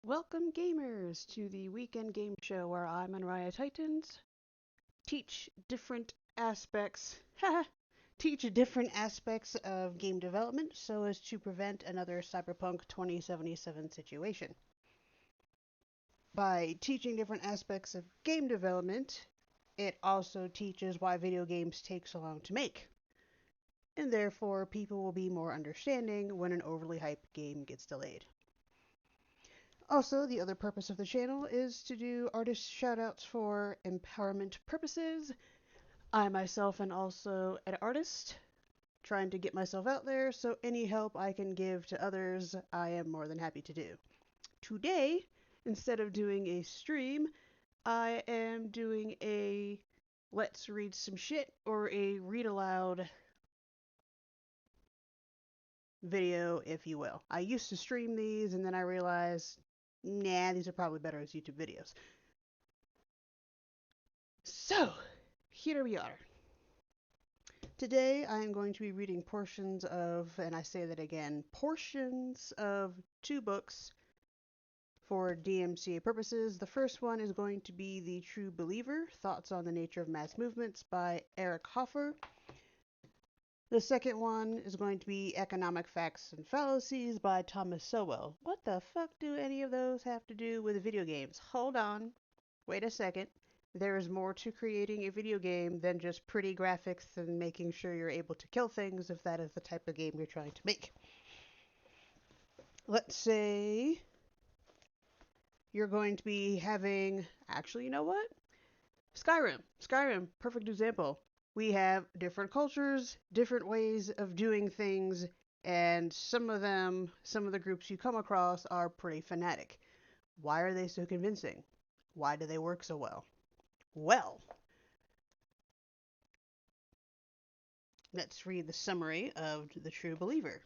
Welcome, gamers, to the weekend game show where I and Raya Titans teach different aspects, teach different aspects of game development so as to prevent another Cyberpunk 2077 situation. By teaching different aspects of game development, it also teaches why video games take so long to make, and therefore people will be more understanding when an overly hyped game gets delayed. Also, the other purpose of the channel is to do artist shoutouts for empowerment purposes. I myself am also an artist, trying to get myself out there, so any help I can give to others, I am more than happy to do. Today, instead of doing a stream, I am doing a let's read some shit or a read aloud video, if you will. I used to stream these and then I realized, nah, these are probably better as YouTube videos. So, here we are. Today I am going to be reading portions of, and I say that again, portions of two books for DMCA purposes. The first one is going to be The True Believer, Thoughts on the Nature of Mass Movements by Eric Hoffer. The second one is going to be Economic Facts and Fallacies by Thomas Sowell. What the fuck do any of those have to do with video games? Hold on. Wait a second. There is more to creating a video game than just pretty graphics and making sure you're able to kill things if that is the type of game you're trying to make. Let's say you're going to be having, actually, you know what? Skyrim. Skyrim, perfect example. We have different cultures, different ways of doing things, and some of the groups you come across are pretty fanatic. Why are they so convincing? Why do they work so well? Well, let's read the summary of The True Believer.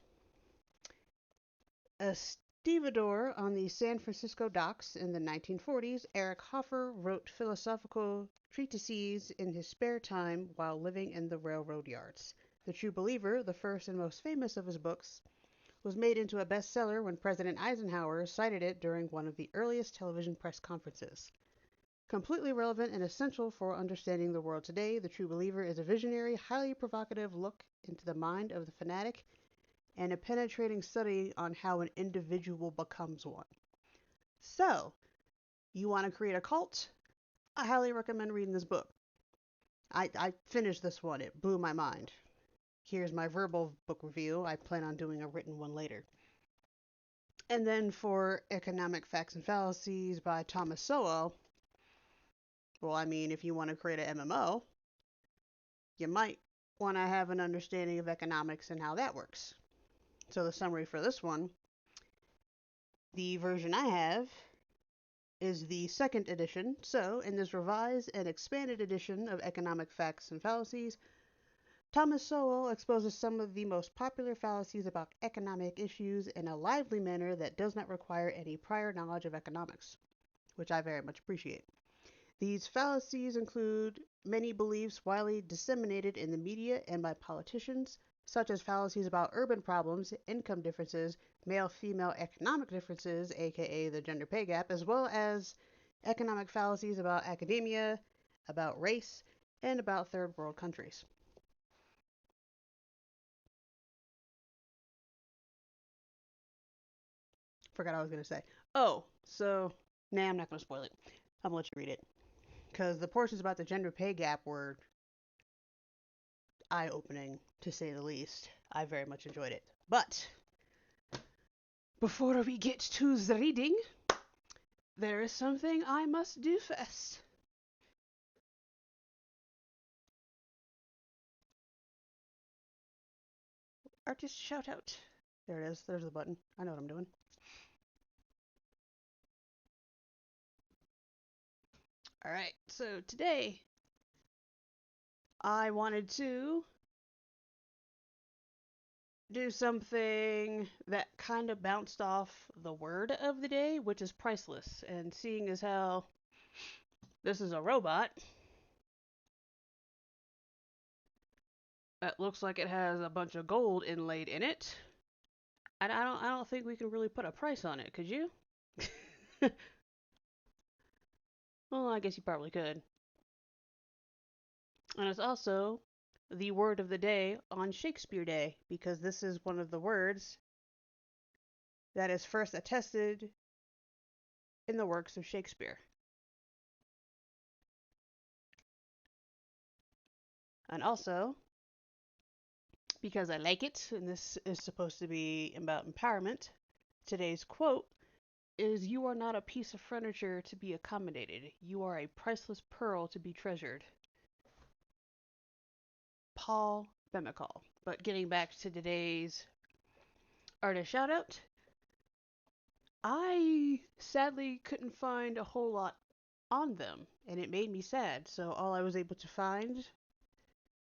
A stevedore on the San Francisco docks in the 1940s, Eric Hoffer wrote philosophical treatises in his spare time while living in the railroad yards. The True Believer, the first and most famous of his books, was made into a bestseller when President Eisenhower cited it during one of the earliest television press conferences. Completely relevant and essential for understanding the world today, The True Believer is a visionary, highly provocative look into the mind of the fanatic and a penetrating study on how an individual becomes one. So, you want to create a cult? I highly recommend reading this book. I finished this one, it blew my mind. Here's my verbal book review. I plan on doing a written one later. And then for Economic Facts and Fallacies by Thomas Sowell, well, I mean, if you want to create an MMO, you might want to have an understanding of economics and how that works. So the summary for this one, the version I have is the second edition. So in this revised and expanded edition of Economic Facts and Fallacies, Thomas Sowell exposes some of the most popular fallacies about economic issues in a lively manner that does not require any prior knowledge of economics, which I very much appreciate. These fallacies include many beliefs widely disseminated in the media and by politicians, such as fallacies about urban problems, income differences, male-female economic differences, aka the gender pay gap, as well as economic fallacies about academia, about race, and about third world countries. Forgot what I was going to say. Oh, so, nah, I'm not going to spoil it. I'm going to let you read it. Because the portions about the gender pay gap were eye-opening, to say the least. I very much enjoyed it. But before we get to the reading, there is something I must do first. Artist shout out. There it is. There's the button. I know what I'm doing. Alright, so today I wanted to do something that kind of bounced off the word of the day, which is priceless. And seeing as how this is a robot, it looks like it has a bunch of gold inlaid in it. And I don't think we can really put a price on it, could you? Well, I guess you probably could. And it's also the word of the day on Shakespeare Day, because this is one of the words that is first attested in the works of Shakespeare. And also, because I like it, and this is supposed to be about empowerment, today's quote is, "You are not a piece of furniture to be accommodated. You are a priceless pearl to be treasured." Paul Bemicol. But getting back to today's artist shoutout, I sadly couldn't find a whole lot on them, and it made me sad. So all I was able to find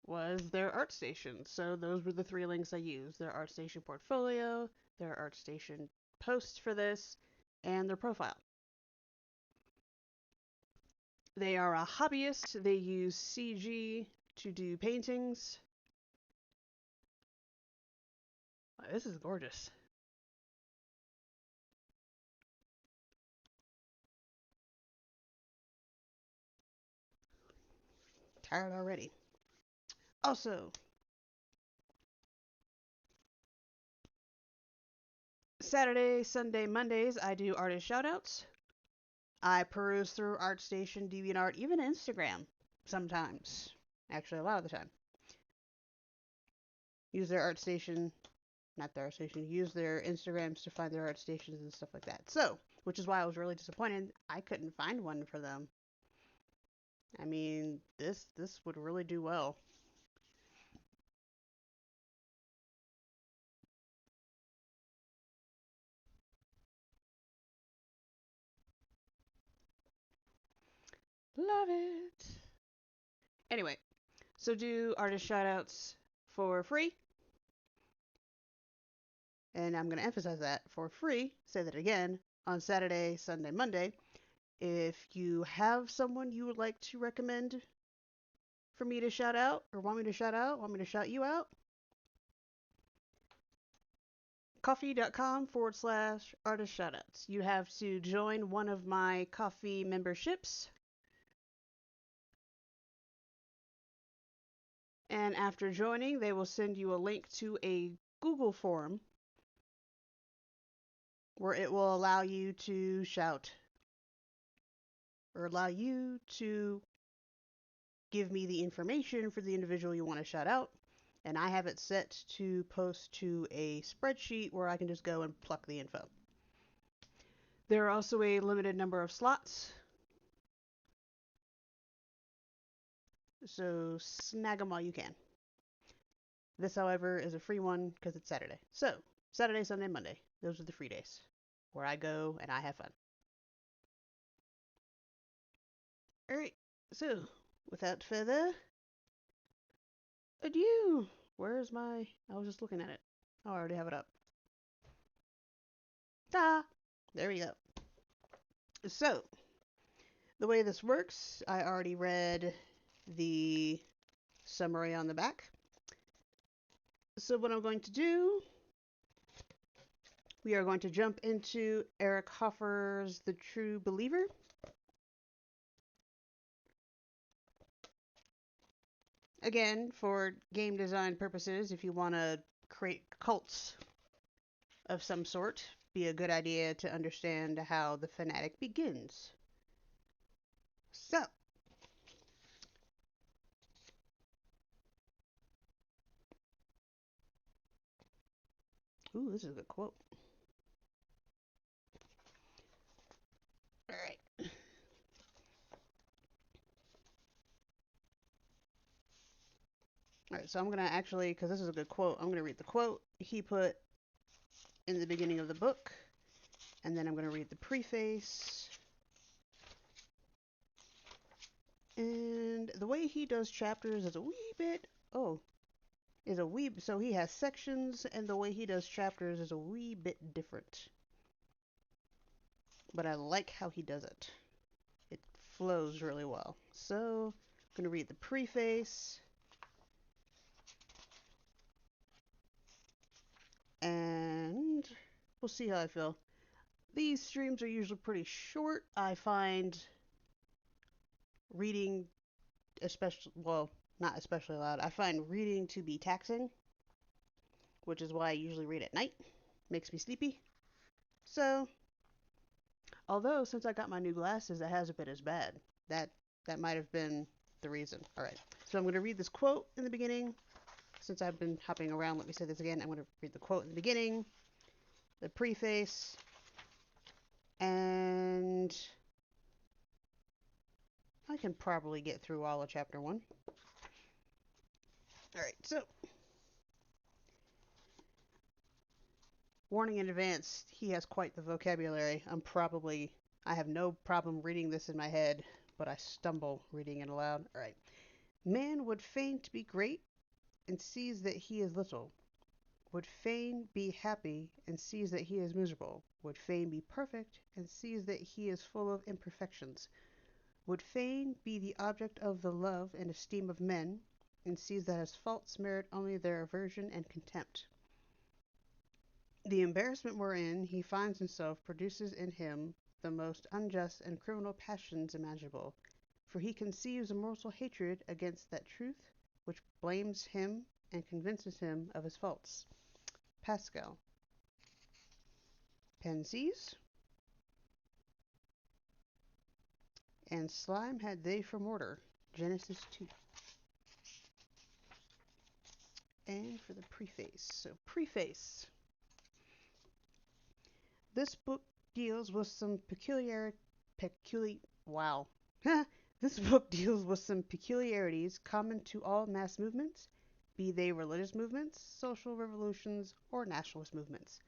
was their ArtStation. So those were the three links I used: their ArtStation portfolio, their ArtStation post for this, and their profile. They are a hobbyist. They use CG to do paintings. Wow, this is gorgeous. Tired already. Also, Saturday, Sunday, Mondays, I do artist shoutouts. I peruse through ArtStation, DeviantArt, even Instagram sometimes. Actually, a lot of the time. Use their ArtStation, not their ArtStation, use their Instagrams to find their ArtStations and stuff like that. So, which is why I was really disappointed I couldn't find one for them. I mean, this would really do well. Love it. Anyway, so do artist shoutouts for free. And I'm going to emphasize that for free. Say that again on Saturday, Sunday, Monday. If you have someone you would like to recommend for me to shout out, or want me to shout out, want me to shout you out, coffee.com/artist shoutouts. You have to join one of my coffee memberships. And after joining, they will send you a link to a Google form where it will allow you to shout, or allow you to give me the information for the individual you want to shout out. And I have it set to post to a spreadsheet where I can just go and pluck the info. There are also a limited number of slots, so snag them while you can. This, however, is a free one because it's Saturday. So, Saturday, Sunday, Monday, those are the free days where I go and I have fun. Alright, so without further adieu. Where's my. I was just looking at it. Oh, I already have it up. Ta! There we go. So, the way this works, I already read the summary on the back. So what I'm going to do, we are going to jump into Eric Hoffer's The True Believer. Again, for game design purposes, if you want to create cults of some sort, be a good idea to understand how the fanatic begins. So, ooh, this is a good quote. All right. All right, so I'm going to actually, because this is a good quote, I'm going to read the quote he put in the beginning of the book, and then I'm going to read the preface. And the way he does chapters is a wee bit, so he has sections, and the way he does chapters is a wee bit different. But I like how he does it. It flows really well. So, I'm going to read the preface. And we'll see how I feel. These streams are usually pretty short. I find reading, especially, well, not especially loud, I find reading to be taxing, which is why I usually read at night. Makes me sleepy. So, although since I got my new glasses, it hasn't been as bad. That that might have been the reason. All right. So I'm going to read this quote in the beginning. Since I've been hopping around, let me say this again. I'm going to read the quote in the beginning, the preface, and I can probably get through all of chapter 1. All right. So, warning in advance, he has quite the vocabulary. I have no problem reading this in my head, but I stumble reading it aloud. All right. Man would fain to be great and sees that he is little, would fain be happy and sees that he is miserable, would fain be perfect and sees that he is full of imperfections, would fain be the object of the love and esteem of men and sees that his faults merit only their aversion and contempt. The embarrassment wherein he finds himself produces in him the most unjust and criminal passions imaginable, for he conceives a mortal hatred against that truth which blames him and convinces him of his faults. Pascal. Pensies and slime had they for mortar. Genesis 2. And for the preface. So, preface. This book deals with some wow. This book deals with some peculiarities common to all mass movements, be they religious movements, social revolutions, or nationalist movements.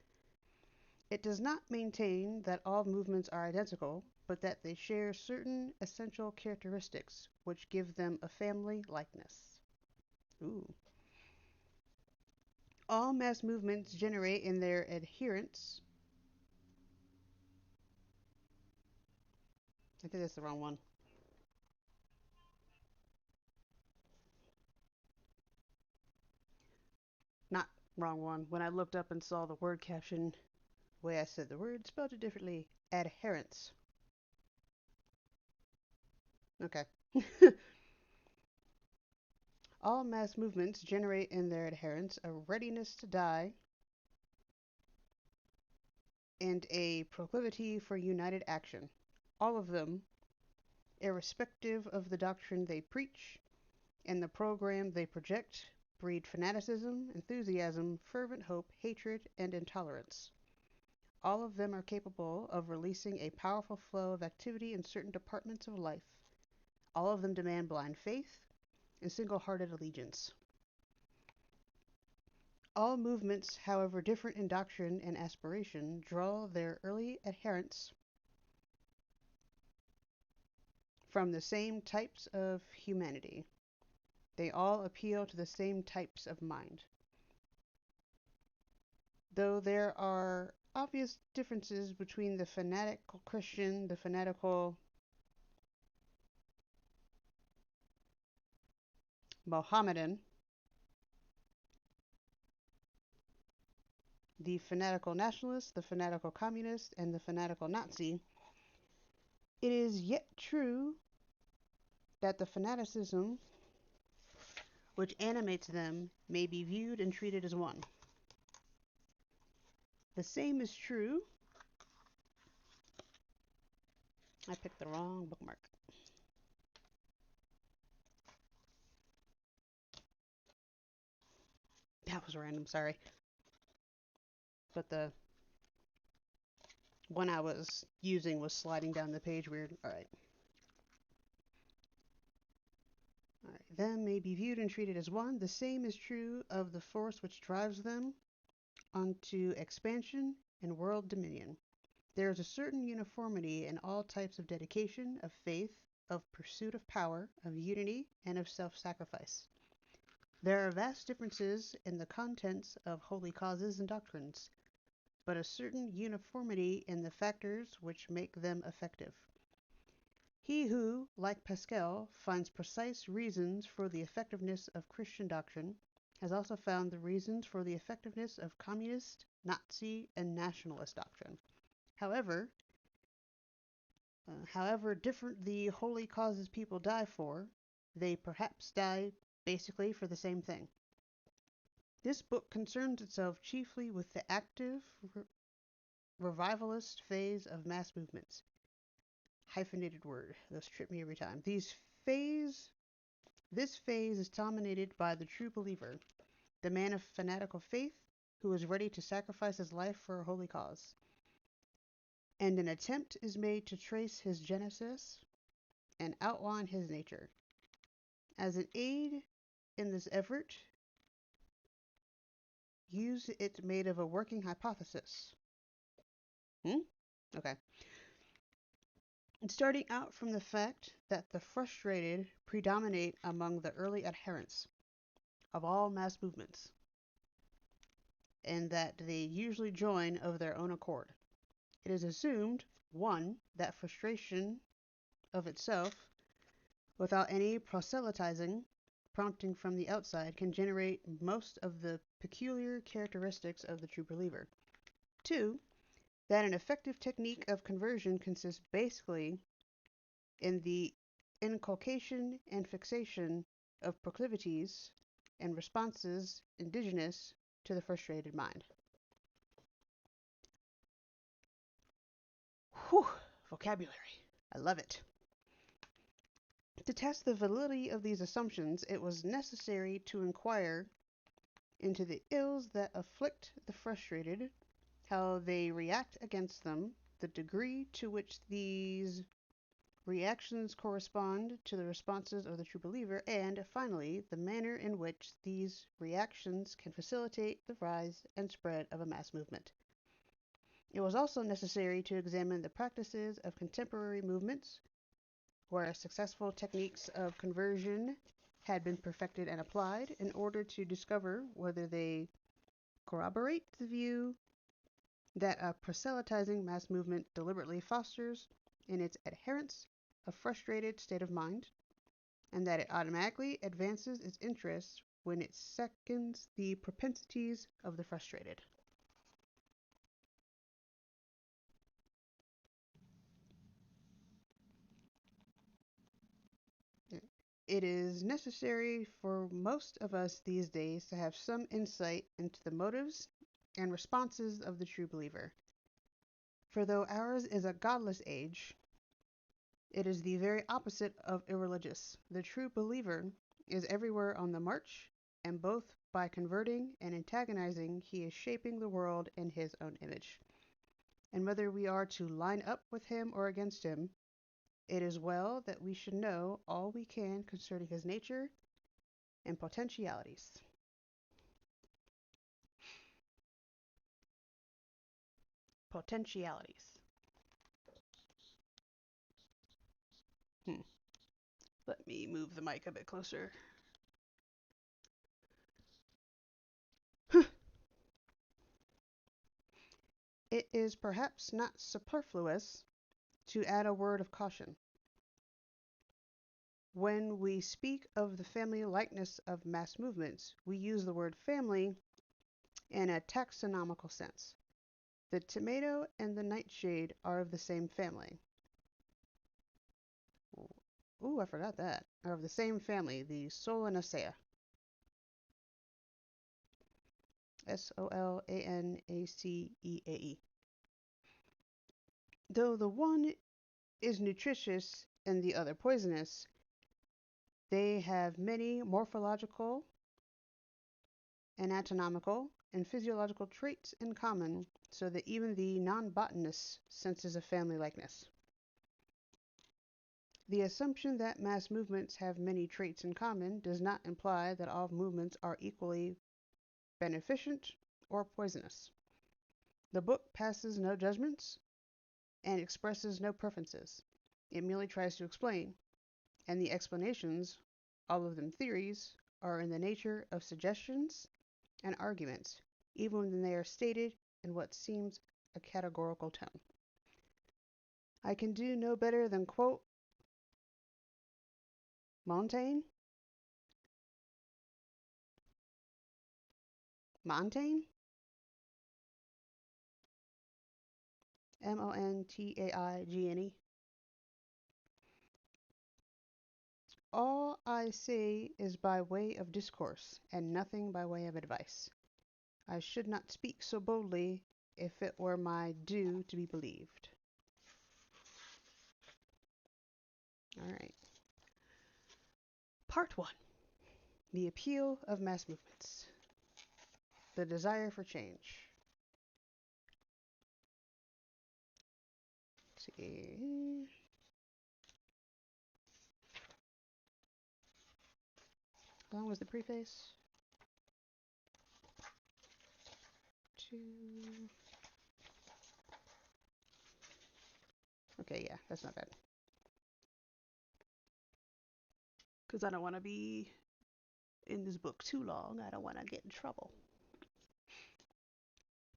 It does not maintain that all movements are identical, but that they share certain essential characteristics which give them a family likeness. Ooh. All mass movements generate in their adherents. I think that's the wrong one. Not wrong one. When I looked up and saw the word caption, the way I said the word, spelled it differently. Adherents. Okay. All mass movements generate in their adherents a readiness to die and a proclivity for united action. All of them, irrespective of the doctrine they preach and the program they project, breed fanaticism, enthusiasm, fervent hope, hatred, and intolerance. All of them are capable of releasing a powerful flow of activity in certain departments of life. All of them demand blind faith and single-hearted allegiance. All movements, however different in doctrine and aspiration, draw their early adherents from the same types of humanity. They all appeal to the same types of mind. Though there are obvious differences between the fanatical Christian, the fanatical Mohammedan, the fanatical nationalist, the fanatical communist, and the fanatical Nazi, it is yet true that the fanaticism which animates them may be viewed and treated as one. The same is true. I picked the wrong bookmark. That was random, sorry. But the one I was using was sliding down the page weird. Alright. Alright. Them may be viewed and treated as one. The same is true of the force which drives them onto expansion and world dominion. There is a certain uniformity in all types of dedication, of faith, of pursuit of power, of unity, and of self-sacrifice. There are vast differences in the contents of holy causes and doctrines, but a certain uniformity in the factors which make them effective. He who, like Pascal, finds precise reasons for the effectiveness of Christian doctrine has also found the reasons for the effectiveness of communist, Nazi, and nationalist doctrine. However, however different the holy causes people die for, they perhaps die basically for the same thing. This book concerns itself chiefly with the active revivalist phase of mass movements. Hyphenated word. Those trip me every time. This phase is dominated by the true believer, the man of fanatical faith who is ready to sacrifice his life for a holy cause. And an attempt is made to trace his genesis and outline his nature. As an aid in this effort, use it made of a working hypothesis. Okay. Starting out from the fact that the frustrated predominate among the early adherents of all mass movements, and that they usually join of their own accord. It is assumed, 1. That frustration of itself, without any proselytizing prompting from the outside, can generate most of the peculiar characteristics of the true believer. 2. That an effective technique of conversion consists basically in the inculcation and fixation of proclivities and responses indigenous to the frustrated mind. Whew, vocabulary. I love it. To test the validity of these assumptions, it was necessary to inquire into the ills that afflict the frustrated, how they react against them, the degree to which these reactions correspond to the responses of the true believer, and, finally, the manner in which these reactions can facilitate the rise and spread of a mass movement. It was also necessary to examine the practices of contemporary movements, where successful techniques of conversion had been perfected and applied, in order to discover whether they corroborate the view that a proselytizing mass movement deliberately fosters in its adherents a frustrated state of mind, and that it automatically advances its interests when it seconds the propensities of the frustrated. It is necessary for most of us these days to have some insight into the motives and responses of the true believer. For though ours is a godless age, it is the very opposite of irreligious. The true believer is everywhere on the march, and both by converting and antagonizing, he is shaping the world in his own image. And whether we are to line up with him or against him, it is well that we should know all we can concerning his nature and potentialities. Potentialities. Let me move the mic a bit closer. It is perhaps not superfluous to add a word of caution. When we speak of the family likeness of mass movements, we use the word family in a taxonomical sense. The tomato and the nightshade are of the same family. Ooh, I forgot that. Are of the same family, the Solanaceae. Solanaceae. Though the one is nutritious and the other poisonous, they have many morphological, anatomical, and physiological traits in common, so that even the non-botanist senses a family likeness. The assumption that mass movements have many traits in common does not imply that all movements are equally beneficent or poisonous. The book passes no judgments and expresses no preferences. It merely tries to explain, and the explanations, all of them theories, are in the nature of suggestions and arguments, even when they are stated in what seems a categorical tone. I can do no better than quote Montaigne. Montaigne. All I say is by way of discourse, and nothing by way of advice. I should not speak so boldly if it were my due to be believed. All right. Part 1. The appeal of mass movements. The desire for change. Let's see. How long was the preface? 2. Okay, yeah, that's not bad. Because I don't want to be in this book too long. I don't want to get in trouble.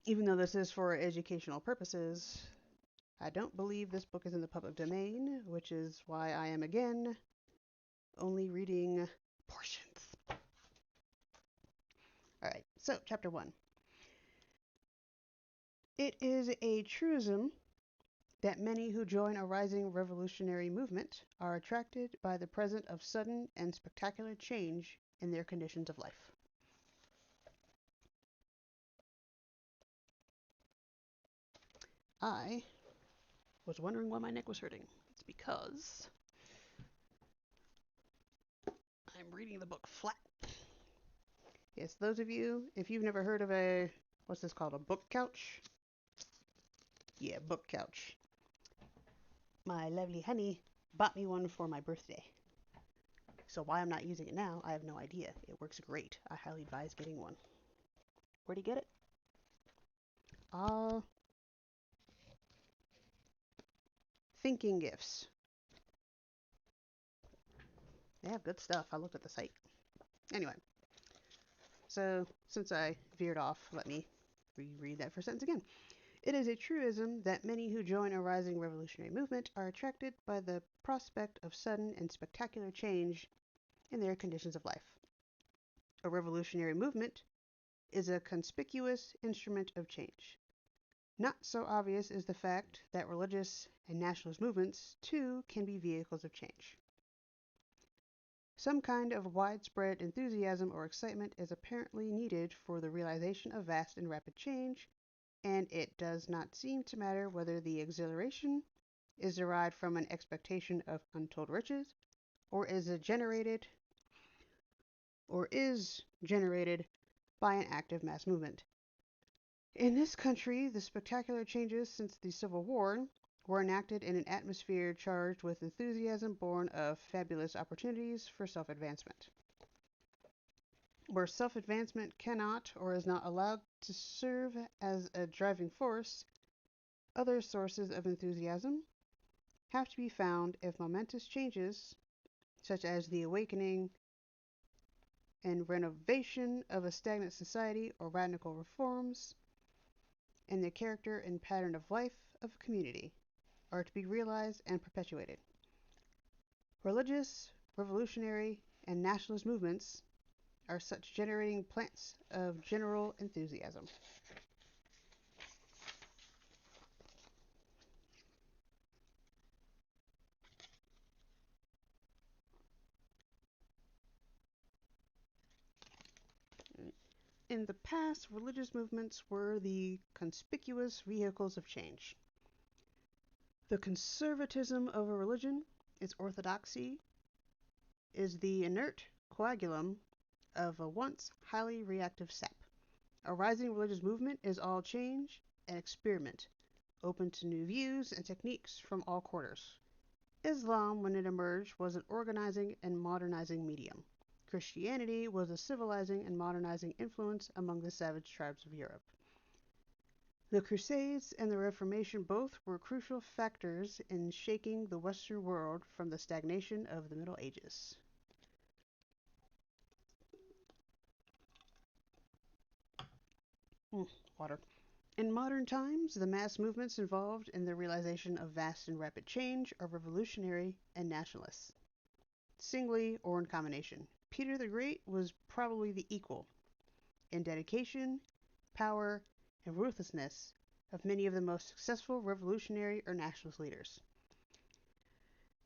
Even though this is for educational purposes, I don't believe this book is in the public domain, which is why I am again only reading portions. Alright, so chapter 1. It is a truism that many who join a rising revolutionary movement are attracted by the present of sudden and spectacular change in their conditions of life. I was wondering why my neck was hurting. It's because I'm reading the book flat. Yes, those of you, if you've never heard of what's this called, a book couch? Yeah, book couch. My lovely honey bought me one for my birthday. So why I'm not using it now, I have no idea. It works great. I highly advise getting one. Where'd he get it? Thinking Gifts. They have good stuff. I looked at the site. Anyway, so since I veered off, let me reread that first sentence again. It is a truism that many who join a rising revolutionary movement are attracted by the prospect of sudden and spectacular change in their conditions of life. A revolutionary movement is a conspicuous instrument of change. Not so obvious is the fact that religious and nationalist movements, too, can be vehicles of change. Some kind of widespread enthusiasm or excitement is apparently needed for the realization of vast and rapid change, and it does not seem to matter whether the exhilaration is derived from an expectation of untold riches, or is generated by an active mass movement. In this country, the spectacular changes since the Civil War were enacted in an atmosphere charged with enthusiasm born of fabulous opportunities for self-advancement. Where self-advancement cannot or is not allowed to serve as a driving force, other sources of enthusiasm have to be found if momentous changes, such as the awakening and renovation of a stagnant society or radical reforms in the character and pattern of life of a community, are to be realized and perpetuated. Religious, revolutionary, and nationalist movements are such generating plants of general enthusiasm. In the past, religious movements were the conspicuous vehicles of change. The conservatism of a religion, its orthodoxy, is the inert coagulum of a once highly reactive sap. A rising religious movement is all change and experiment, open to new views and techniques from all quarters. Islam, when it emerged, was an organizing and modernizing medium. Christianity was a civilizing and modernizing influence among the savage tribes of Europe. The Crusades and the Reformation both were crucial factors in shaking the Western world from the stagnation of the Middle Ages. Water. In modern times, the mass movements involved in the realization of vast and rapid change are revolutionary and nationalist, singly or in combination. Peter the Great was probably the equal in dedication, power, and ruthlessness of many of the most successful revolutionary or nationalist leaders.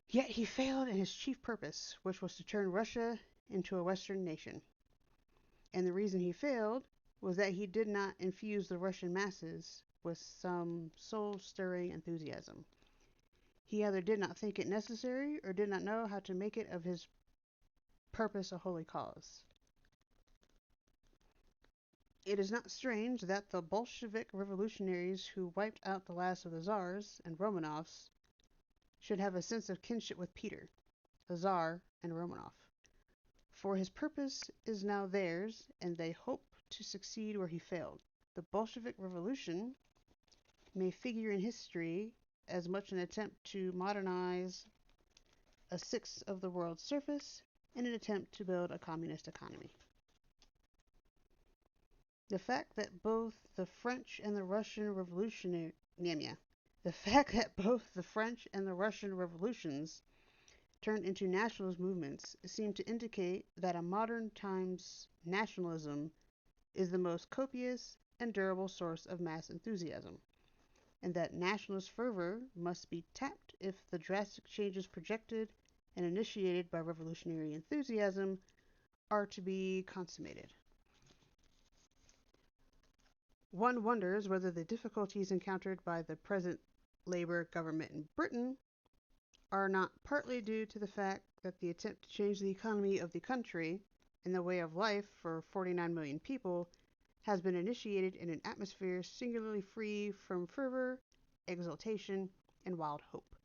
Yet he failed in his chief purpose, which was to turn Russia into a Western nation. And the reason he failed was that he did not infuse the Russian masses with some soul-stirring enthusiasm. He either did not think it necessary or did not know how to make it of his purpose a holy cause. It is not strange that the Bolshevik revolutionaries who wiped out the last of the Tsars and Romanovs should have a sense of kinship with Peter, the Tsar, and Romanov. For his purpose is now theirs, and they hope to succeed where he failed. The Bolshevik Revolution may figure in history as much an attempt to modernize a sixth of the world's surface and an attempt to build a communist economy. The fact that both the French and the Russian revolutionary the fact that both the French and the Russian revolutions turned into nationalist movements seem to indicate that a modern times nationalism is the most copious and durable source of mass enthusiasm, and that nationalist fervor must be tapped if the drastic changes projected and initiated by revolutionary enthusiasm are to be consummated. One wonders whether the difficulties encountered by the present Labour government in Britain are not partly due to the fact that the attempt to change the economy of the country and the way of life for 49 million people has been initiated in an atmosphere singularly free from fervor, exultation, and wild hope.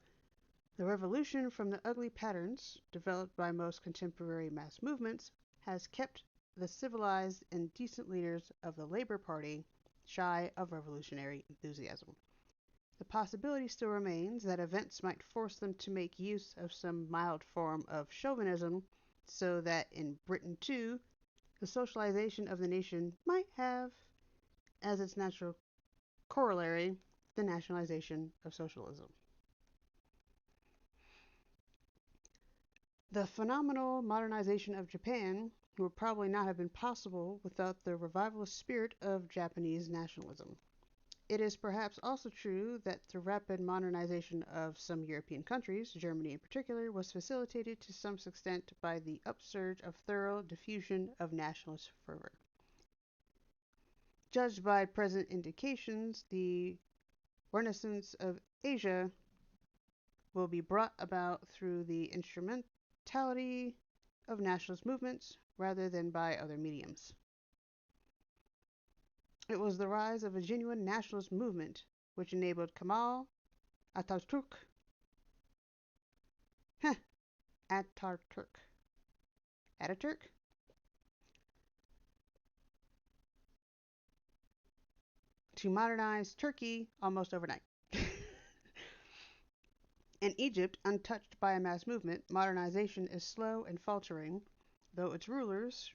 The revolution from the ugly patterns developed by most contemporary mass movements has kept the civilized and decent leaders of the Labour Party shy of revolutionary enthusiasm. The possibility still remains that events might force them to make use of some mild form of chauvinism, so that in Britain too, the socialization of the nation might have, as its natural corollary, the nationalization of socialism. The phenomenal modernization of Japan would probably not have been possible without the revivalist spirit of Japanese nationalism. It is perhaps also true that the rapid modernization of some European countries, Germany in particular, was facilitated to some extent by the upsurge of thorough diffusion of nationalist fervor. Judged by present indications, the Renaissance of Asia will be brought about through the instrumentality of nationalist movements rather than by other mediums. It was the rise of a genuine nationalist movement which enabled Kemal Atatürk to modernize Turkey almost overnight. In Egypt, untouched by a mass movement, modernization is slow and faltering, though its rulers,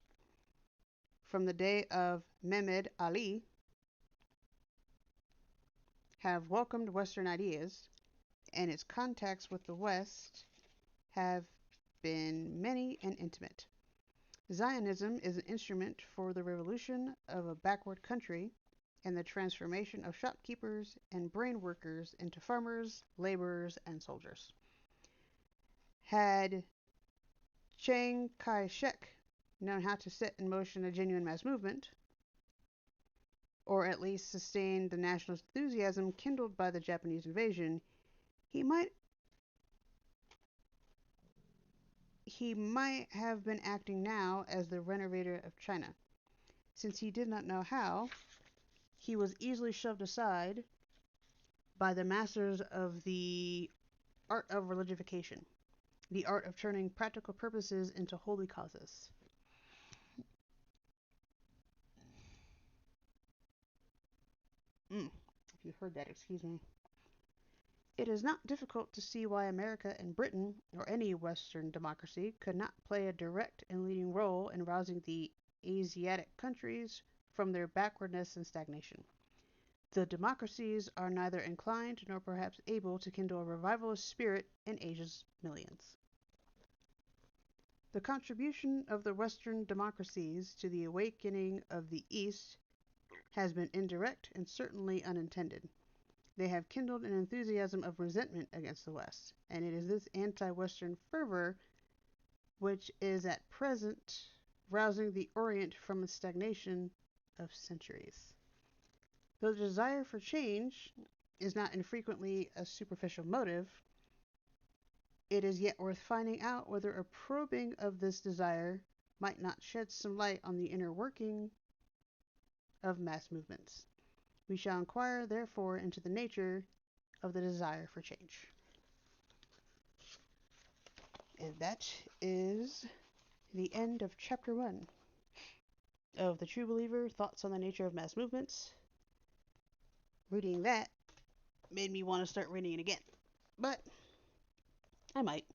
from the day of Mehmed Ali, have welcomed Western ideas, and its contacts with the West have been many and intimate. Zionism is an instrument for the revolution of a backward country and the transformation of shopkeepers and brain workers into farmers, laborers, and soldiers. Had Chiang Kai-shek known how to set in motion a genuine mass movement, or at least sustain the nationalist enthusiasm kindled by the Japanese invasion, he might have been acting now as the renovator of China. Since he did not know how, he was easily shoved aside by the masters of the art of religification, the art of turning practical purposes into holy causes. If you heard that, excuse me. It is not difficult to see why America and Britain, or any Western democracy, could not play a direct and leading role in rousing the Asiatic countries from their backwardness and stagnation. The democracies are neither inclined nor perhaps able to kindle a revivalist spirit in Asia's millions. The contribution of the Western democracies to the awakening of the East has been indirect and certainly unintended. They have kindled an enthusiasm of resentment against the West, and it is this anti-Western fervor which is at present rousing the Orient from its stagnation of centuries. Though the desire for change is not infrequently a superficial motive, it is yet worth finding out whether a probing of this desire might not shed some light on the inner working of mass movements. We shall inquire, therefore, into the nature of the desire for change. And that is the end of Chapter 1 of The True Believer, Thoughts on the Nature of Mass Movements. Reading that made me want to start reading it again, but I might.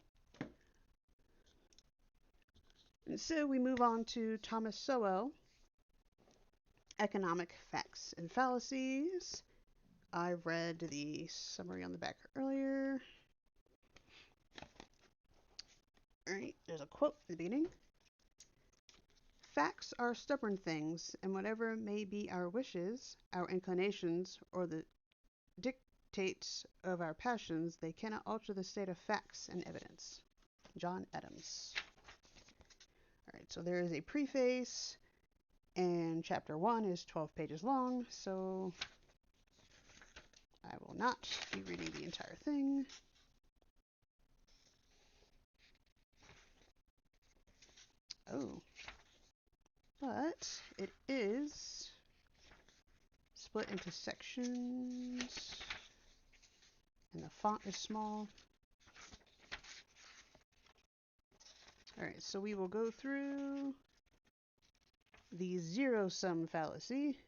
And so we move on to Thomas Sowell, Economic Facts and Fallacies. I read the summary on the back earlier. Alright, there's a quote at the beginning. Facts are stubborn things, and whatever may be our wishes, our inclinations, or the dictates of our passions, they cannot alter the state of facts and evidence. John Adams. Alright, so there is a preface, and chapter 1 is 12 pages long, so I will not be reading the entire thing. Oh, but it is split into sections, and the font is small. Alright, so we will go through the Zero-Sum Fallacy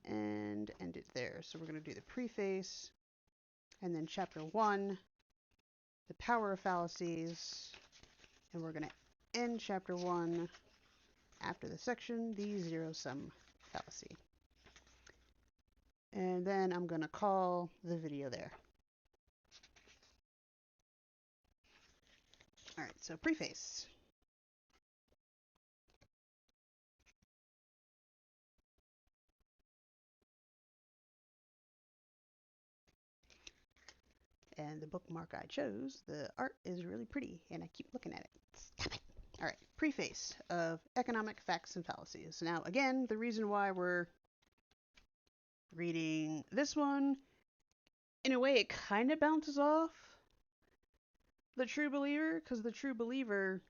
and end it there. So we're going to do the preface, and then chapter 1, the power of fallacies, and we're going to end chapter 1 after the section, the Zero-Sum Fallacy. And then I'm going to call the video there. Alright, so preface. And the bookmark I chose, the art is really pretty, and I keep looking at it. Stop it. Alright, preface of Economic Facts and Fallacies. Now, again, the reason why we're reading this one, in a way, it kind of bounces off The True Believer, because The True Believer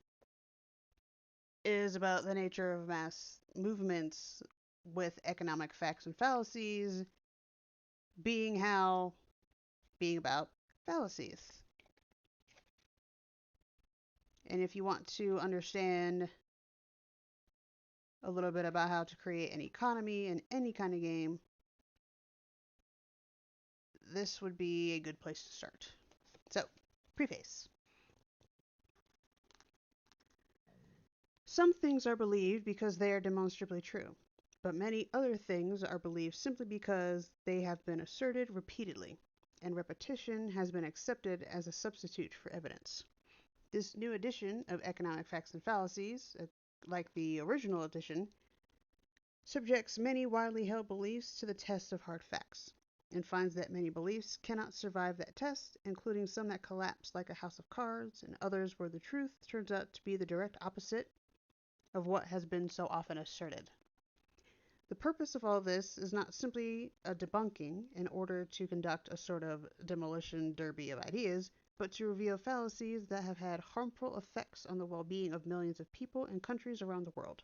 is about the nature of mass movements with economic facts and fallacies being about fallacies. And if you want to understand a little bit about how to create an economy in any kind of game, this would be a good place to start. So, preface. Some things are believed because they are demonstrably true, but many other things are believed simply because they have been asserted repeatedly, and repetition has been accepted as a substitute for evidence. This new edition of Economic Facts and Fallacies, like the original edition, subjects many widely held beliefs to the test of hard facts, and finds that many beliefs cannot survive that test, including some that collapse like a house of cards, and others where the truth turns out to be the direct opposite of what has been so often asserted. The purpose of all this is not simply a debunking in order to conduct a sort of demolition derby of ideas, but to reveal fallacies that have had harmful effects on the well-being of millions of people and countries around the world.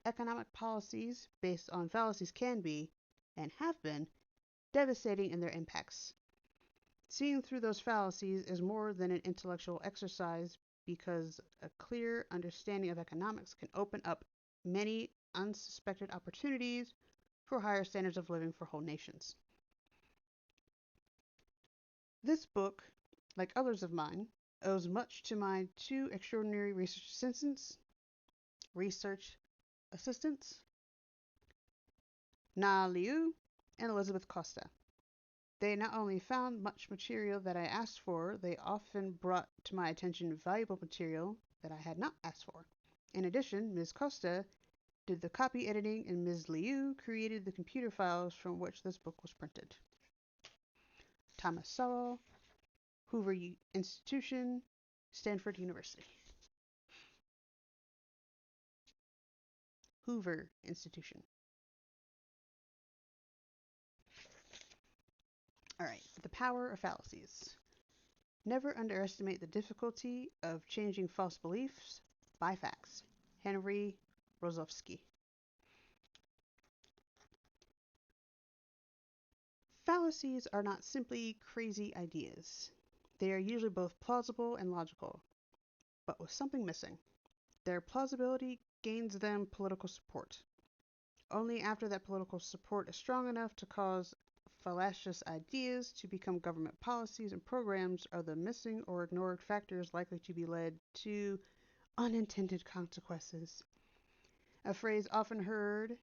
Economic policies based on fallacies can be, and have been, devastating in their impacts. Seeing through those fallacies is more than an intellectual exercise because a clear understanding of economics can open up many unsuspected opportunities for higher standards of living for whole nations. This book, like others of mine, owes much to my two extraordinary research assistants, Na Liu and Elizabeth Costa. They not only found much material that I asked for, they often brought to my attention valuable material that I had not asked for. In addition, Ms. Costa did the copy editing, and Ms. Liu created the computer files from which this book was printed. Thomas Sowell, Hoover Institution, Stanford University. Hoover Institution. All right, the power of fallacies. Never underestimate the difficulty of changing false beliefs by facts. Henry Rosovsky. Fallacies are not simply crazy ideas. They are usually both plausible and logical, but with something missing. Their plausibility gains them political support. Only after that political support is strong enough to cause fallacious ideas to become government policies and programs are the missing or ignored factors likely to be led to unintended consequences. A phrase often heard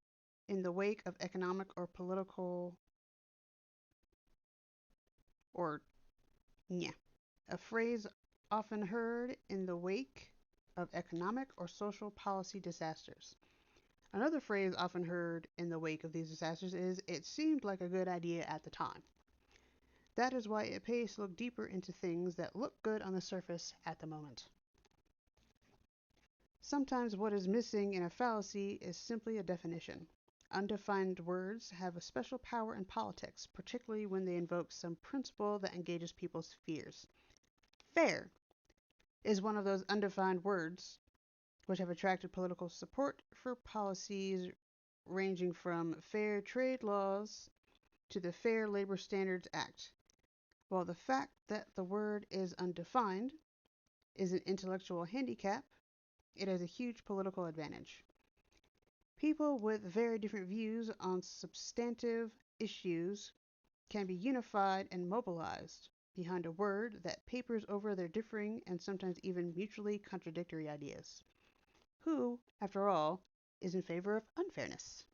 in the wake of economic or political or yeah, a phrase often heard in the wake of economic or social policy disasters. Another phrase often heard in the wake of these disasters is, "It seemed like a good idea at the time." That is why it pays to look deeper into things that look good on the surface at the moment. Sometimes what is missing in a fallacy is simply a definition. Undefined words have a special power in politics, particularly when they invoke some principle that engages people's fears. Fair is one of those undefined words which have attracted political support for policies ranging from fair trade laws to the Fair Labor Standards Act. While the fact that the word is undefined is an intellectual handicap, it has a huge political advantage. People with very different views on substantive issues can be unified and mobilized behind a word that papers over their differing and sometimes even mutually contradictory ideas. Who, after all, is in favor of unfairness?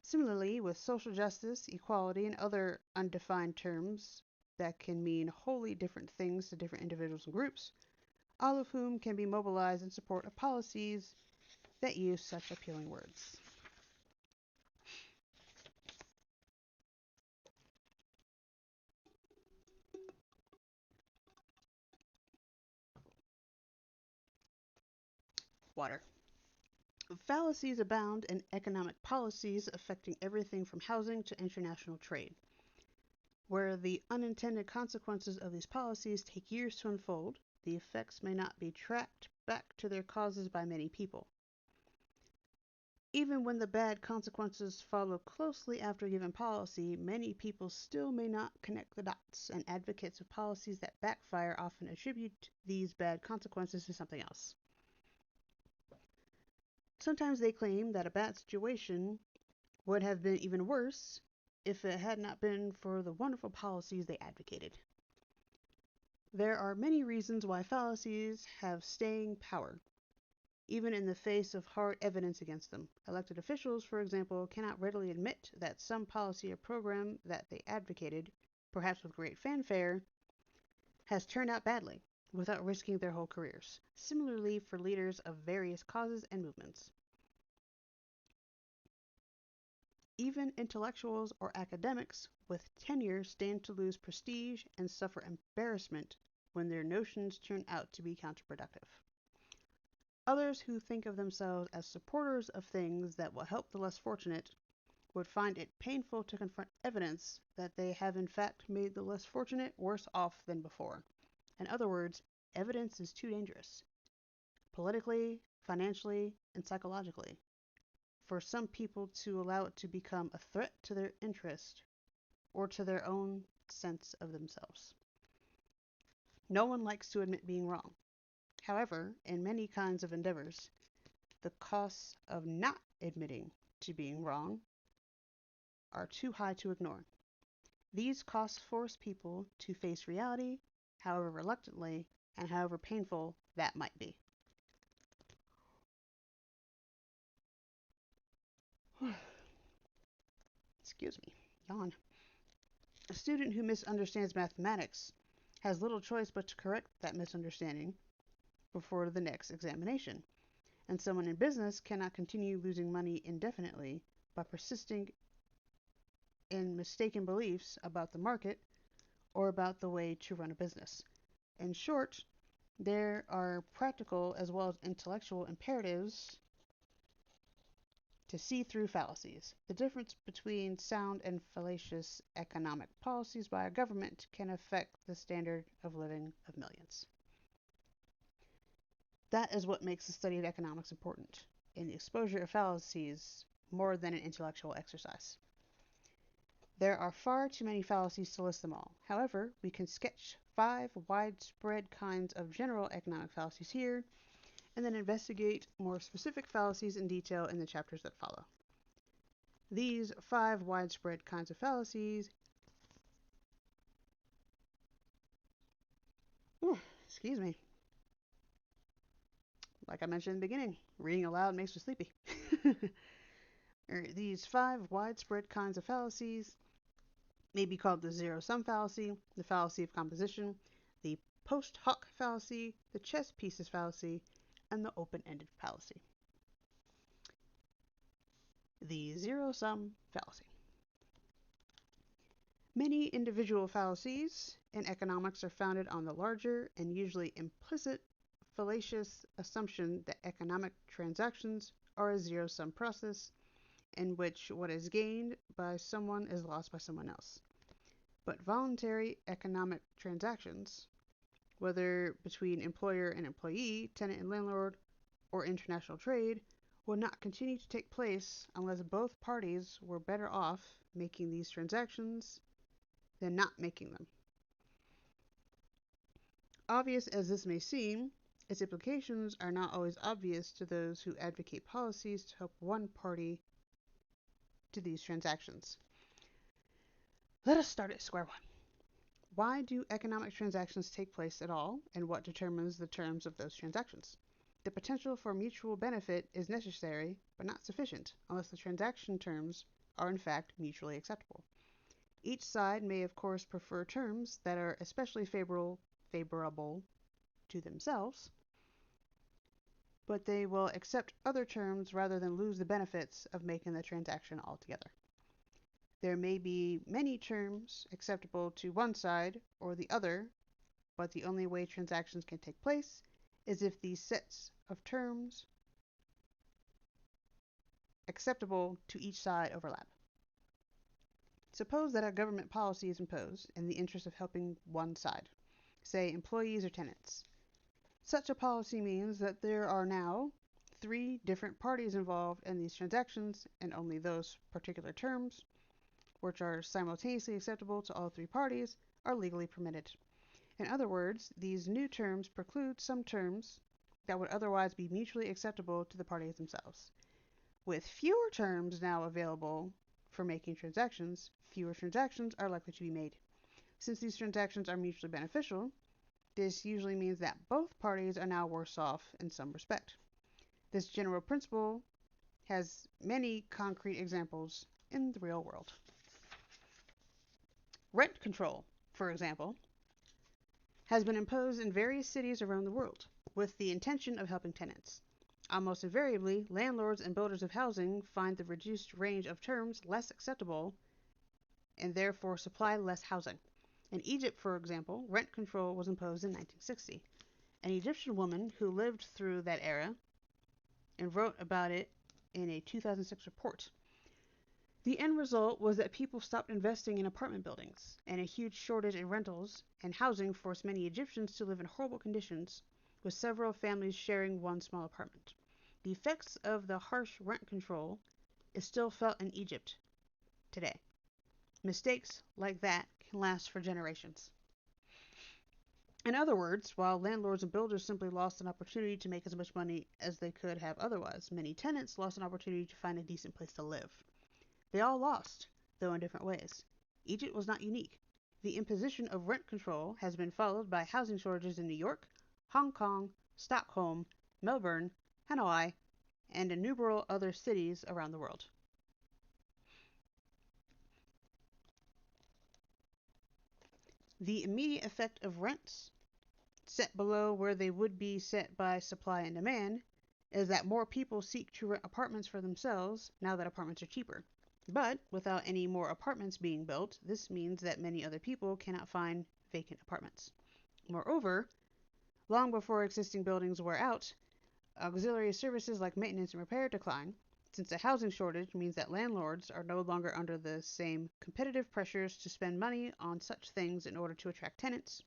Similarly, with social justice, equality, and other undefined terms that can mean wholly different things to different individuals and groups, all of whom can be mobilized in support of policies that use such appealing words. Water. Fallacies abound in economic policies affecting everything from housing to international trade. Where the unintended consequences of these policies take years to unfold, the effects may not be tracked back to their causes by many people. Even when the bad consequences follow closely after a given policy, many people still may not connect the dots, and advocates of policies that backfire often attribute these bad consequences to something else. Sometimes they claim that a bad situation would have been even worse if it had not been for the wonderful policies they advocated. There are many reasons why fallacies have staying power, even in the face of hard evidence against them. Elected officials, for example, cannot readily admit that some policy or program that they advocated, perhaps with great fanfare, has turned out badly, without risking their whole careers. Similarly for leaders of various causes and movements. Even intellectuals or academics with tenure stand to lose prestige and suffer embarrassment when their notions turn out to be counterproductive. Others who think of themselves as supporters of things that will help the less fortunate would find it painful to confront evidence that they have in fact made the less fortunate worse off than before. In other words, evidence is too dangerous, politically, financially, and psychologically, for some people to allow it to become a threat to their interest or to their own sense of themselves. No one likes to admit being wrong. However, in many kinds of endeavors, the costs of not admitting to being wrong are too high to ignore. These costs force people to face reality, however reluctantly and however painful that might be. Excuse me, yawn. A student who misunderstands mathematics has little choice but to correct that misunderstanding before the next examination. and someone in business cannot continue losing money indefinitely by persisting in mistaken beliefs about the market or about the way to run a business. In short, there are practical as well as intellectual imperatives to see through fallacies. The difference between sound and fallacious economic policies by a government can affect the standard of living of millions. That is what makes the study of economics important, and the exposure of fallacies more than an intellectual exercise. There are far too many fallacies to list them all. However, we can sketch 5 widespread kinds of general economic fallacies here, and then investigate more specific fallacies in detail in the chapters that follow. These 5 widespread kinds of fallacies excuse me. Like I mentioned in the beginning, reading aloud makes me sleepy. These 5 widespread kinds of fallacies may be called the zero-sum fallacy, the fallacy of composition, the post hoc fallacy, the chess pieces fallacy, and the open-ended fallacy. The zero-sum fallacy. Many individual fallacies in economics are founded on the larger and usually implicit fallacious assumption that economic transactions are a zero-sum process in which what is gained by someone is lost by someone else. But voluntary economic transactions, whether between employer and employee, tenant and landlord, or international trade, will not continue to take place unless both parties were better off making these transactions than not making them. Obvious as this may seem, its implications are not always obvious to those who advocate policies to help one party to these transactions. Let us start at square one. Why do economic transactions take place at all, and what determines the terms of those transactions? The potential for mutual benefit is necessary, but not sufficient, unless the transaction terms are in fact mutually acceptable. Each side may of course prefer terms that are especially favorable to themselves, but they will accept other terms rather than lose the benefits of making the transaction altogether. There may be many terms acceptable to one side or the other, but the only way transactions can take place is if these sets of terms acceptable to each side overlap. Suppose that a government policy is imposed in the interest of helping one side, say employees or tenants. Such a policy means that there are now 3 different parties involved in these transactions, and only those particular terms, which are simultaneously acceptable to all 3 parties, are legally permitted. In other words, these new terms preclude some terms that would otherwise be mutually acceptable to the parties themselves. With fewer terms now available for making transactions, fewer transactions are likely to be made. Since these transactions are mutually beneficial, this usually means that both parties are now worse off in some respect. This general principle has many concrete examples in the real world. Rent control, for example, has been imposed in various cities around the world with the intention of helping tenants. Almost invariably, landlords and builders of housing find the reduced range of terms less acceptable and therefore supply less housing. In Egypt, for example, rent control was imposed in 1960. An Egyptian woman who lived through that era and wrote about it in a 2006 report. The end result was that people stopped investing in apartment buildings, and a huge shortage in rentals and housing forced many Egyptians to live in horrible conditions, with several families sharing one small apartment. The effects of the harsh rent control is still felt in Egypt today. Mistakes like that can last for generations. In other words, while landlords and builders simply lost an opportunity to make as much money as they could have otherwise, many tenants lost an opportunity to find a decent place to live. They all lost, though in different ways. Egypt was not unique. The imposition of rent control has been followed by housing shortages in New York, Hong Kong, Stockholm, Melbourne, Hanoi, and innumerable other cities around the world. The immediate effect of rents, set below where they would be set by supply and demand, is that more people seek to rent apartments for themselves now that apartments are cheaper. But without any more apartments being built, this means that many other people cannot find vacant apartments. Moreover, long before existing buildings wear out, auxiliary services like maintenance and repair decline, since a housing shortage means that landlords are no longer under the same competitive pressures to spend money on such things in order to attract tenants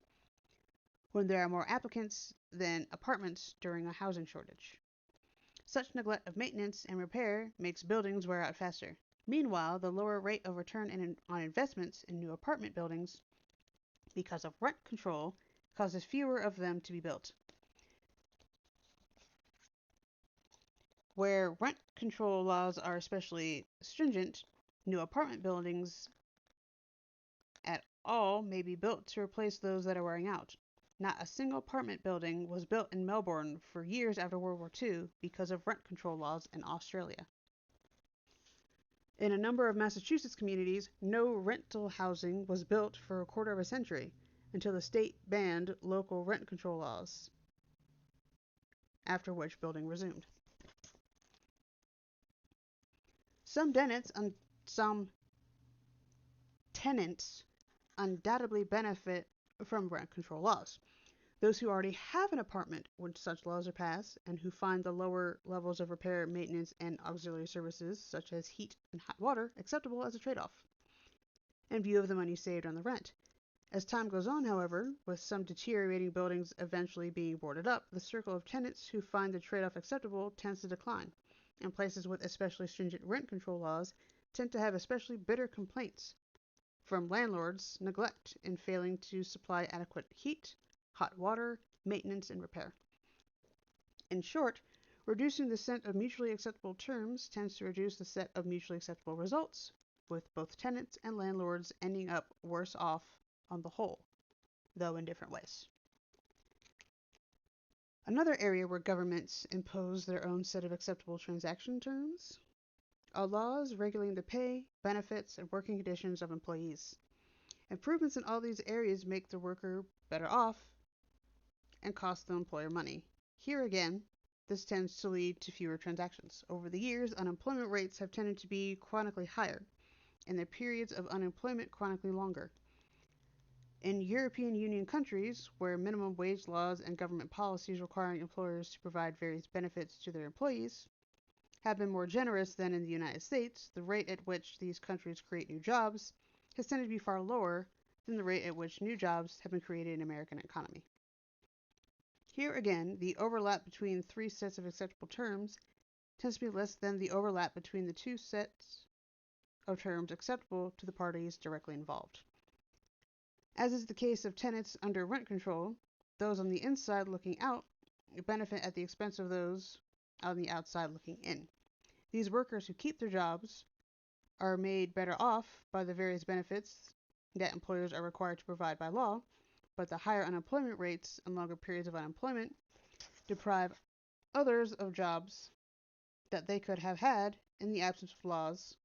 when there are more applicants than apartments during a housing shortage. Such neglect of maintenance and repair makes buildings wear out faster. Meanwhile, the lower rate of return on investments in new apartment buildings because of rent control causes fewer of them to be built. Where rent control laws are especially stringent, new apartment buildings at all may be built to replace those that are wearing out. Not a single apartment building was built in Melbourne for years after World War II because of rent control laws in Australia. In a number of Massachusetts communities, no rental housing was built for a quarter of a century until the state banned local rent control laws, after which building resumed. Some tenants undoubtedly benefit from rent control laws. Those who already have an apartment when such laws are passed and who find the lower levels of repair, maintenance, and auxiliary services, such as heat and hot water, acceptable as a trade off, in view of the money saved on the rent. As time goes on, however, with some deteriorating buildings eventually being boarded up, the circle of tenants who find the trade off acceptable tends to decline, and places with especially stringent rent control laws tend to have especially bitter complaints from landlords' neglect in failing to supply adequate heat, hot water, maintenance, and repair. In short, reducing the set of mutually acceptable terms tends to reduce the set of mutually acceptable results, with both tenants and landlords ending up worse off on the whole, though in different ways. Another area where governments impose their own set of acceptable transaction terms are laws regulating the pay, benefits, and working conditions of employees. Improvements in all these areas make the worker better off and cost the employer money. Here again, this tends to lead to fewer transactions. Over the years, unemployment rates have tended to be chronically higher, and the periods of unemployment chronically longer. In European Union countries, where minimum wage laws and government policies requiring employers to provide various benefits to their employees have been more generous than in the United States, the rate at which these countries create new jobs has tended to be far lower than the rate at which new jobs have been created in the American economy. Here again, the overlap between three sets of acceptable terms tends to be less than the overlap between the two sets of terms acceptable to the parties directly involved. As is the case of tenants under rent control, those on the inside looking out benefit at the expense of those on the outside looking in. These workers who keep their jobs are made better off by the various benefits that employers are required to provide by law, but the higher unemployment rates and longer periods of unemployment deprive others of jobs that they could have had in the absence of laws,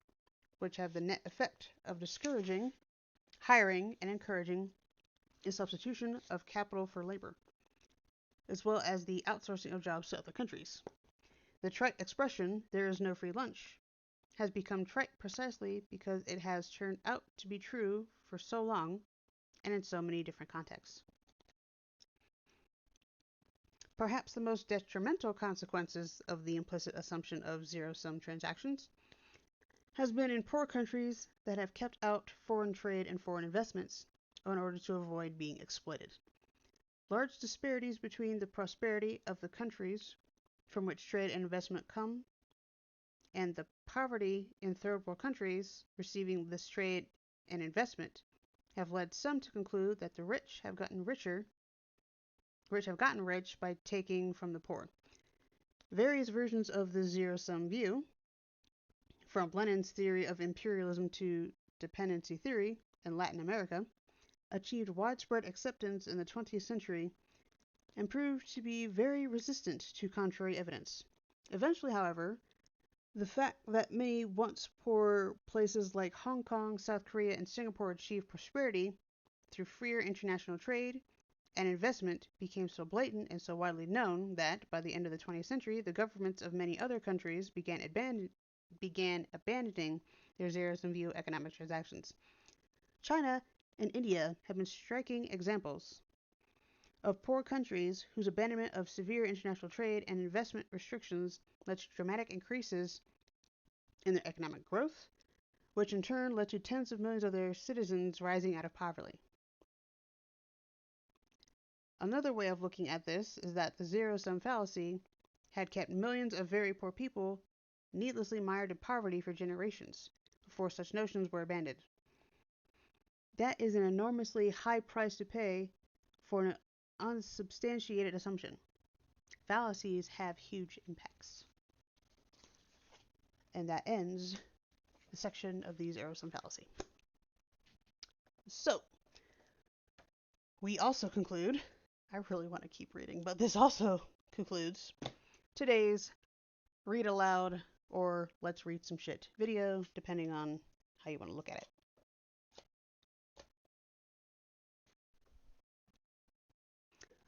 which have the net effect of discouraging hiring and encouraging a substitution of capital for labor, as well as the outsourcing of jobs to other countries. The trite expression, "there is no free lunch," has become trite precisely because it has turned out to be true for so long and in so many different contexts. Perhaps the most detrimental consequences of the implicit assumption of zero-sum transactions has been in poor countries that have kept out foreign trade and foreign investments in order to avoid being exploited. Large disparities between the prosperity of the countries from which trade and investment come and the poverty in third world countries receiving this trade and investment have led some to conclude that the rich have gotten rich by taking from the poor. Various versions of the zero-sum view, from Lenin's theory of imperialism to dependency theory in Latin America, achieved widespread acceptance in the 20th century and proved to be very resistant to contrary evidence. Eventually, however, the fact that many once poor places like Hong Kong, South Korea, and Singapore achieved prosperity through freer international trade and investment became so blatant and so widely known that, by the end of the 20th century, the governments of many other countries began abandoning their zero-sum view economic transactions. China and India have been striking examples of poor countries whose abandonment of severe international trade and investment restrictions led to dramatic increases in their economic growth, which in turn led to tens of millions of their citizens rising out of poverty. Another way of looking at this is that the zero-sum fallacy had kept millions of very poor people needlessly mired in poverty for generations before such notions were abandoned. That is an enormously high price to pay for an unsubstantiated assumption. Fallacies have huge impacts. And that ends the section of the zero-sum fallacy. So, we also conclude, I really want to keep reading, but this also concludes today's read aloud or let's read some shit video, depending on how you want to look at it.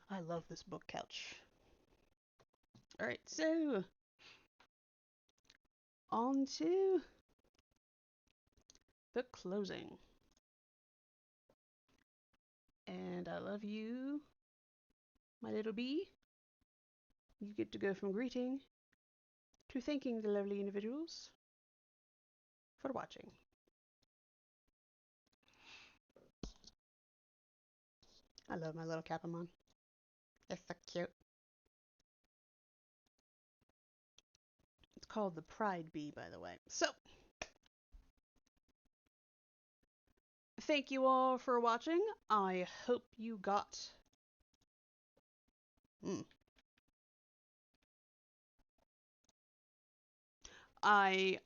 I love this book couch. Alright, so on to the closing. And I love you, my little bee. You get to go from greeting to thanking the lovely individuals for watching. I love my little Capamon. They're so cute. It's called the Pride Bee, by the way. So, thank you all for watching. I hope you got... I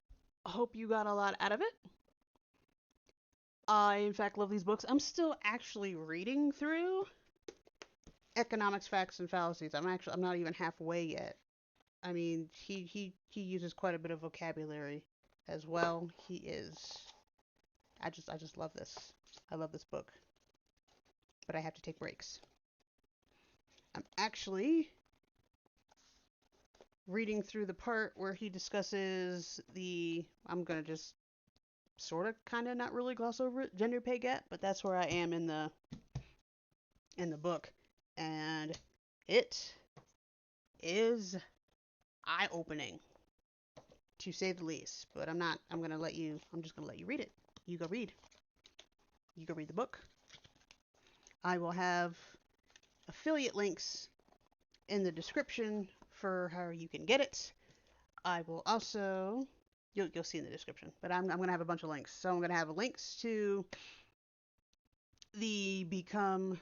hope you got a lot out of it. I, in fact, love these books. I'm still actually reading through Economics, Facts, and Fallacies. I'm not even halfway yet. I mean, he uses quite a bit of vocabulary as well. I just love this. I love this book. But I have to take breaks. I'm actually reading through the part where he discusses I'm gonna just sort of kind of not really gloss over it, gender pay gap, but that's where I am in the book, and it is eye-opening, to say the least. But I'm just gonna let you read it. You go read the book. I will have affiliate links in the description for how you can get it. I will also, you'll see in the description, but I'm gonna have a bunch of links. So I'm gonna have links to the Become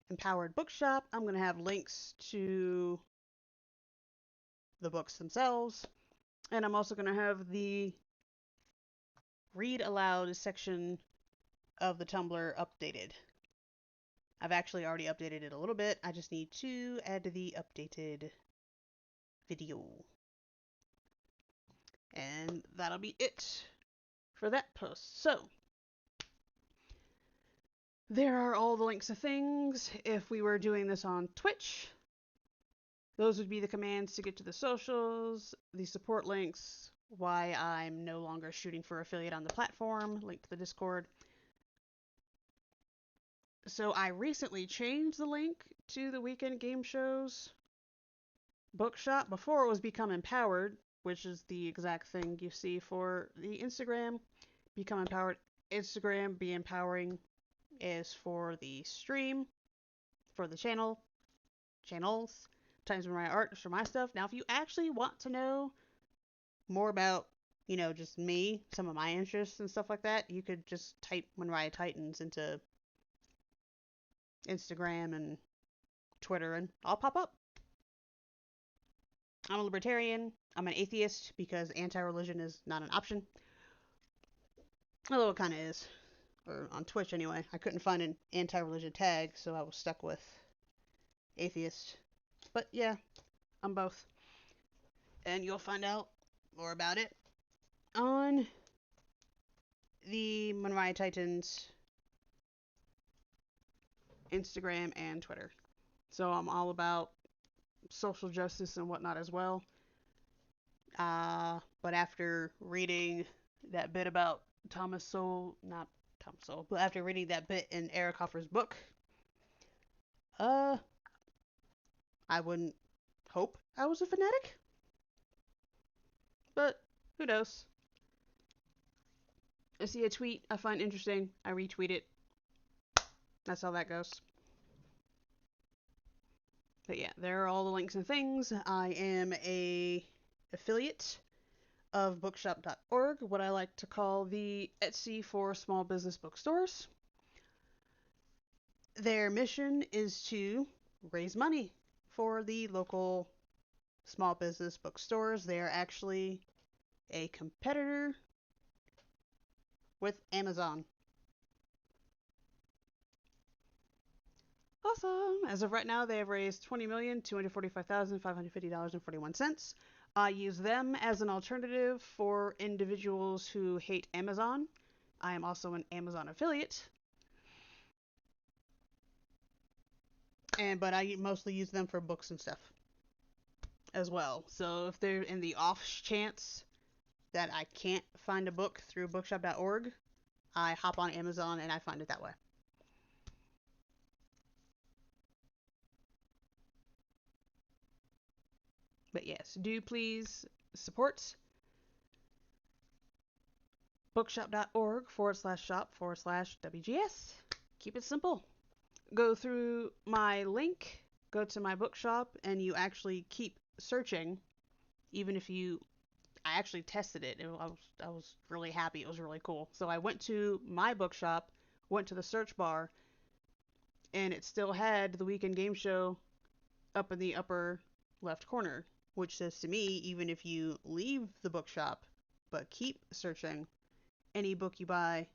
Empowered Bookshop. I'm gonna have links to the books themselves, and I'm also gonna have the read aloud section of the Tumblr updated. I've actually already updated it a little bit. I just need to add the updated video. And that'll be it for that post. So, there are all the links to things. If we were doing this on Twitch, those would be the commands to get to the socials, the support links, why I'm no longer shooting for affiliate on the platform, link to the Discord. So I recently changed the link to the Weekend Game Show's bookshop. Before it was Become Empowered, which is the exact thing you see for the Instagram. Become Empowered, Instagram, Be Empowering is for the stream, for the channels. Times Mariah Art is for my stuff. Now, if you actually want to know more about, just me, some of my interests and stuff like that, you could just type Mariah Titans into Instagram and Twitter, and I'll pop up. I'm a libertarian. I'm an atheist because anti-religion is not an option. Although it kind of is. Or on Twitch anyway. I couldn't find an anti-religion tag, so I was stuck with atheist. But yeah, I'm both. And you'll find out more about it on the Mariah Titans Instagram, and Twitter. So I'm all about social justice and whatnot as well. But after reading that bit about Thomas Sowell, not Thomas Sowell, but after reading that bit in Eric Hoffer's book, uh, I wouldn't hope I was a fanatic, but who knows? I see a tweet I find interesting, I retweet it. That's how that goes. But yeah, there are all the links and things. I am a affiliate of bookshop.org, what I like to call the Etsy for small business bookstores. Their mission is to raise money for the local small business bookstores. They are actually a competitor with Amazon. Awesome! As of right now, they have raised $20,245,550.41. I use them as an alternative for individuals who hate Amazon. I am also an Amazon affiliate. But I mostly use them for books and stuff as well. So if they're in the off chance that I can't find a book through bookshop.org, I hop on Amazon and I find it that way. But yes, do please support bookshop.org/shop/WGS. Keep it simple. Go through my link, go to my bookshop, and you actually keep searching. Even if you, I actually tested it. I was really happy. It was really cool. So I went to my bookshop, went to the search bar, and it still had the weekend game show up in the upper left corner, which says to me, even if you leave the bookshop but keep searching, any book you buy,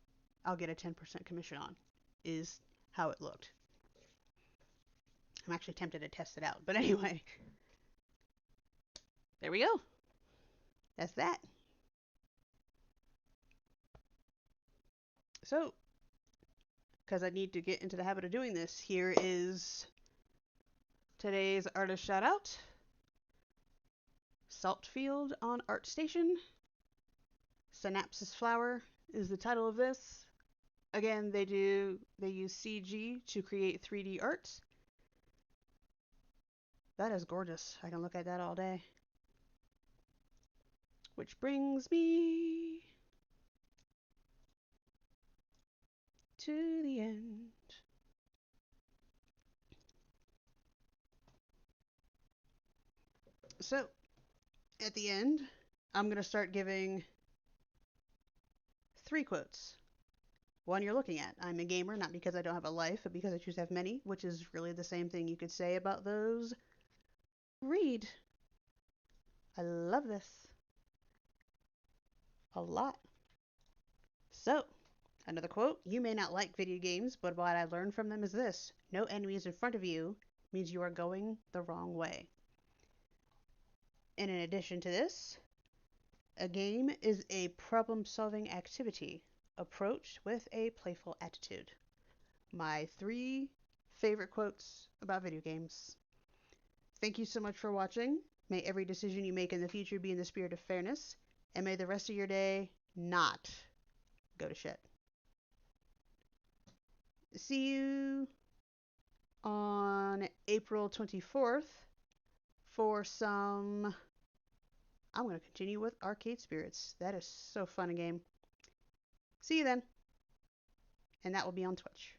I'll get a 10% commission on, is how it looked. I'm actually tempted to test it out. But anyway, there we go. That's that. So, because I need to get into the habit of doing this, here is today's artist shout out. Saltfield on ArtStation. Synapsis Flower is the title of this. Again, they use CG to create 3D art. That is gorgeous. I can look at that all day. Which brings me to the end. So, at the end, I'm going to start giving 3 quotes. One you're looking at. I'm a gamer, not because I don't have a life, but because I choose to have many, which is really the same thing you could say about those. Read. I love this. A lot. So, another quote. You may not like video games, but what I learned from them is this. No enemies in front of you means you are going the wrong way. And in addition to this, a game is a problem-solving activity approached with a playful attitude. My 3 favorite quotes about video games. Thank you so much for watching. May every decision you make in the future be in the spirit of fairness, and may the rest of your day not go to shit. See you on April 24th for some... I'm going to continue with Arcade Spirits. That is so fun a game. See you then. And that will be on Twitch.